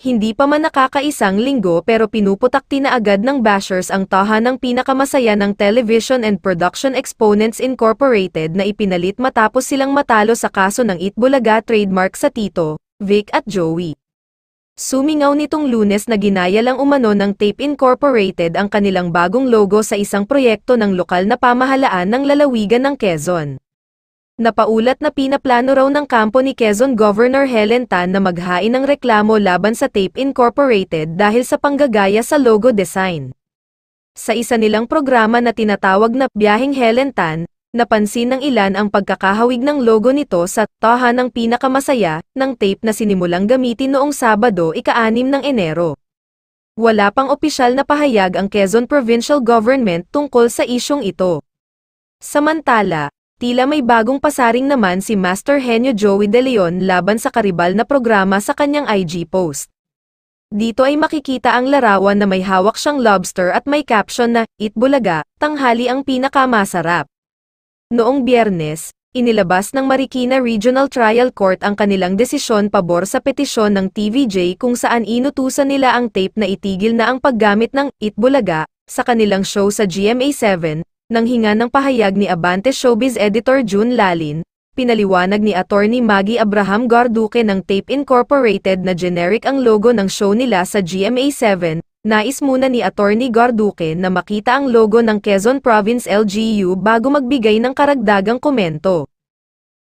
Hindi pa man nakakaisang linggo pero pinuputakti na agad ng bashers ang tahanang pinakamasaya ng Television and Production Exponents Incorporated na ipinalit matapos silang matalo sa kaso ng Itbulaga trademark sa Tito, Vic at Joey. Sumingaw nitong Lunes na ginaya lang umano ng Tape Incorporated ang kanilang bagong logo sa isang proyekto ng lokal na pamahalaan ng lalawigan ng Quezon. Napaulat na pinaplano raw ng kampo ni Quezon Governor Helen Tan na maghain ng reklamo laban sa Tape Incorporated dahil sa panggagaya sa logo design. Sa isa nilang programa na tinatawag na Biyaheng Helen Tan, napansin ng ilan ang pagkakahawig ng logo nito sa tahanang pinakamasaya ng tape na sinimulang gamitin noong Sabado, ika-6 ng Enero. Wala pang opisyal na pahayag ang Quezon Provincial Government tungkol sa isyong ito. Samantala, tila may bagong pasaring naman si Master Henyo Joey De Leon laban sa karibal na programa sa kanyang IG post. Dito ay makikita ang larawan na may hawak siyang lobster at may caption na, "Itbulaga, tanghali ang pinakamasarap." Noong Biyernes, inilabas ng Marikina Regional Trial Court ang kanilang desisyon pabor sa petisyon ng TVJ kung saan inutusan nila ang tape na itigil na ang paggamit ng Itbulaga sa kanilang show sa GMA7. Nang hinga ng pahayag ni Abante Showbiz Editor June Lalin, pinaliwanag ni Attorney Maggie Abraham Garduque ng Tape Incorporated na generic ang logo ng show nila sa GMA7. Nais muna ni Attorney Garduque na makita ang logo ng Quezon Province LGU bago magbigay ng karagdagang komento.